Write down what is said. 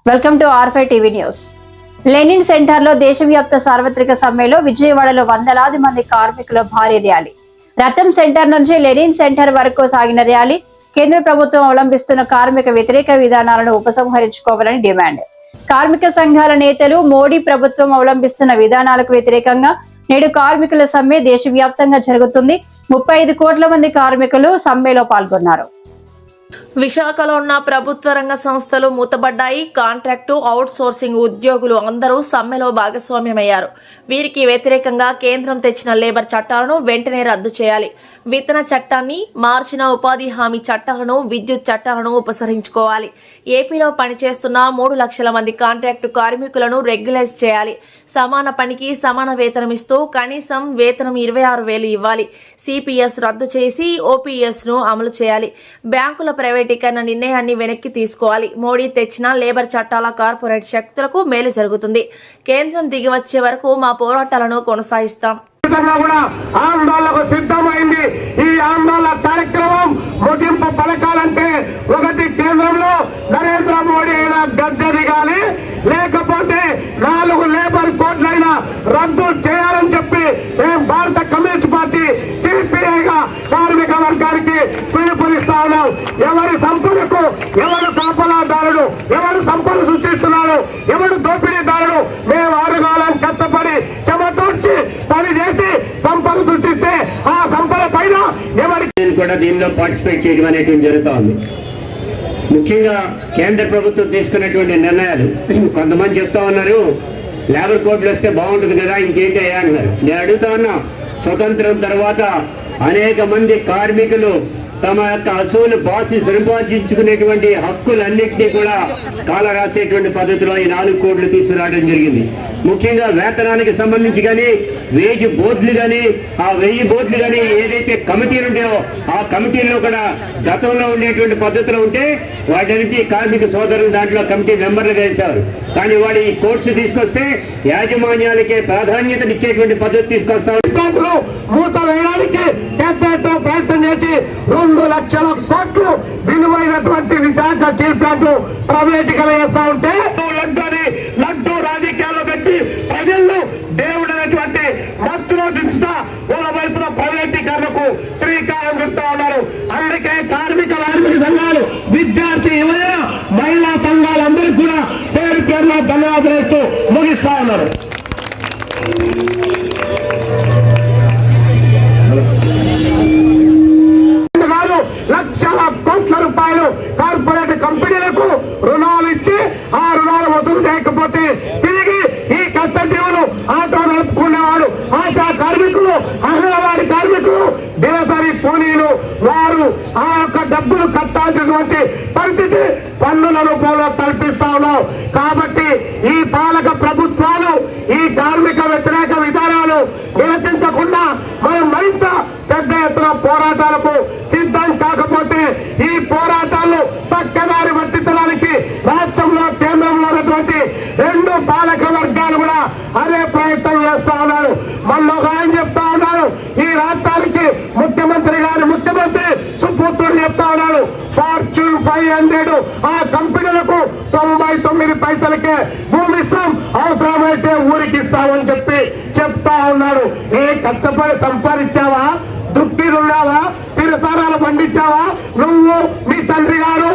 Welcome to R5 TV news. Lenin సెంటర్లో దేశవ్యాప్త సార్వత్రిక సమ్మెలో విజయవాడలో వందలాది మంది కార్మికుల భారీ ర్యాలీ. రథం సెంటర్ నుంచి లెనిన్ సెంటర్ వరకు సాగిన ర్యాలీ కేంద్ర ప్రభుత్వం అవలంబిస్తున్న కార్మిక వ్యతిరేక విధానాలను ఉపసంహరించుకోవాలని డిమాండ్. కార్మిక సంఘాల నేతలు మోడీ ప్రభుత్వం అవలంబిస్తున్న విధానాలకు వ్యతిరేకంగా నేడు కార్మికుల సమ్మె దేశవ్యాప్తంగా జరుగుతుంది. 35 కోట్ల మంది కార్మికులు సమ్మెలో పాల్గొన్నారు. విశాఖలో ఉన్న ప్రభుత్వ రంగ సంస్థలు మూతబడ్డాయి. కాంట్రాక్టు అవుట్ సోర్సింగ్ ఉద్యోగులు అందరూ సమ్మెలో భాగస్వామ్యమయ్యారు. వీరికి వ్యతిరేకంగా కేంద్రం తెచ్చిన లేబర్ చట్టాలను వెంటనే రద్దు చేయాలి. వేతన చట్టాన్ని మార్చిన ఉపాధి హామీ చట్టాలను, విద్యుత్ చట్టాలను ఉపసంహరించుకోవాలి. ఏపీలో పనిచేస్తున్న 3 లక్షల మంది కాంట్రాక్టు కార్మికులను రెగ్యులైజ్ చేయాలి. సమాన పనికి సమాన వేతనం ఇస్తూ కనీసం వేతనం 26,000 ఇవ్వాలి. సిపిఎస్ రద్దు చేసి ఓపీఎస్ ను అమలు చేయాలి. బ్యాంకుల ప్రైవేటీకరణ నిర్ణయాన్ని వెనక్కి తీసుకోవాలి. మోడీ తెచ్చిన లేబర్ చట్టాల కార్పొరేట్ శక్తులకు మేలు జరుగుతుంది. కేంద్రం దిగి వచ్చే వరకు మా పోరాటాలను కొనసాగిస్తాం. ఆందోళనకు సిద్ధమైంది. ఈ ఆందోళన కార్యక్రమం ముగింపు పలకాలంటే ఒకటి కేంద్రంలో నరేంద్ర మోడీ అయినా గద్దె దిగాలి, లేకపోతే 4 లేబర్ కోడ్లైనా రద్దు చేయాలని చెప్పి మేము భారత కమ్యూనిస్ట్ పార్టీ సిపిఐగా కార్మిక వర్గానికి పిలుపునిస్తా ఉన్నాం. ఎవరి సంపదకు ఎవరు కాపలాదారుడు, ఎవరు సంపద సృష్టిస్తున్నాడు, ఎవరు దోపిడీదారుడు, మేము అడుగాలని కష్టపడి చెమటొచ్చి పని చేసి సంపద సృష్టిస్తే ఆ సంపద పైన ఎవరికి కూడా దీనిలో పార్టిసిపేట్ చేయడం అనేటువంటి జరుగుతూ ఉంది. ముఖ్యంగా కేంద్ర ప్రభుత్వం తీసుకున్నటువంటి నిర్ణయాలు కొంతమంది చెప్తా ఉన్నారు, లేబర్ కోడ్లు వస్తే బాగుంటుంది కదా, ఇంకేంటి అయ్యా అంటున్నారు. నేను అడుగుతా ఉన్నా, స్వతంత్రం తర్వాత అనేక మంది కార్మికులు తమ యొక్క అసూలు బాసి సంపాదించుకునేటువంటి హక్కులన్నింటినీ కూడా కాల రాసేటువంటి పద్ధతిలో ఈ 4 కోట్లు తీసుకురావడం జరిగింది. ముఖ్యంగా వేతనానికి సంబంధించి కానీ, వేజ్ బోర్డులు కానీ, ఆ 1000 బోర్డులు కానీ ఏదైతే కమిటీలు ఉంటాయో ఆ కమిటీల్లో కూడా గతంలో ఉండేటువంటి పద్ధతిలో ఉంటే వాటికి కార్మిక సోదరులు దాంట్లో కమిటీ మెంబర్లుగా వేశారు. కానీ వాడు ఈ కోర్సు తీసుకొస్తే యాజమాన్యాలకే ప్రాధాన్యతనిచ్చేటువంటి పద్ధతి తీసుకొస్తారు. మూత వేయడానికి ప్రయత్నం చేసి 2 లక్షల కోట్లు విలువైనటువంటి విశాఖ స్టీల్ ప్లాంట్ ప్రైవేటీకరణ చేస్తా ఉంటే లడ్డు రాజకీయాల్లో పెట్టి ప్రజల్లో దేవుడు అనేటువంటి మత్తులో దించుతా వాళ్ళ వైపున ప్రైవేటీకరణకు శ్రీకారం చుడతా ఉన్నారు. అందుకే కార్మిక సంఘాలు, విద్యార్థి యువజన మహిళా సంఘాలందరికీ కూడా పేరు పేరున ధన్యవాదాలు ఇస్తూ ముగిస్తా ఉన్నారు. లక్షల కోట్ల రూపాయలు కార్పొరేట్ కంపెనీలకు రుణాలు ఇచ్చి ఆ రుణాలు వసూలు చేయకపోతే తిరిగి ఈ కష్టజీవులు ఆటో నడుపుకునేవాడు, ఆశా కార్మికులు, అంగన్వాడీ కార్మికులు, దినసరి కూలీలు వారు ఆ యొక్క డబ్బులు కట్టాల్సినటువంటి పరిస్థితి పన్నుల రూపంలో కల్పిస్తా ఉన్నాం. కాబట్టి ఈ పాలక ప్రభుత్వాలు ఈ కార్మిక వ్యతిరేక విధానాలు నిరసించకుండా మనం మరింత పెద్ద ఎత్తున పోరాటాలకు సిద్ధం కాకపోతే ఈ పోరాటాలు పక్కదారి వర్తించడానికి రాష్ట్రంలో కేంద్రంలో ఉన్నటువంటి 2 పాలక వర్గాలు కూడా అదే ప్రయత్నం చేస్తా ఉన్నారు. మళ్ళొక ఆయన చెప్తా ఉన్నారు, ఈ రాష్ట్రానికి ముఖ్యమంత్రి సుపుత్రుడు చెప్తా ఉన్నాడు, ఫార్చ్యూన్ 500 ఆ కంపెనీలకు 99 పైసలకే భూమి ఇస్తాం, అవసరమైతే ఊరికి ఇస్తామని చెప్పి చెప్తా ఉన్నాడు. ఏ కష్టపడి సంపాదించావా, దుక్కిలున్నావా, పిరసారాలు పండించావా, నువ్వు మీ తండ్రి గారు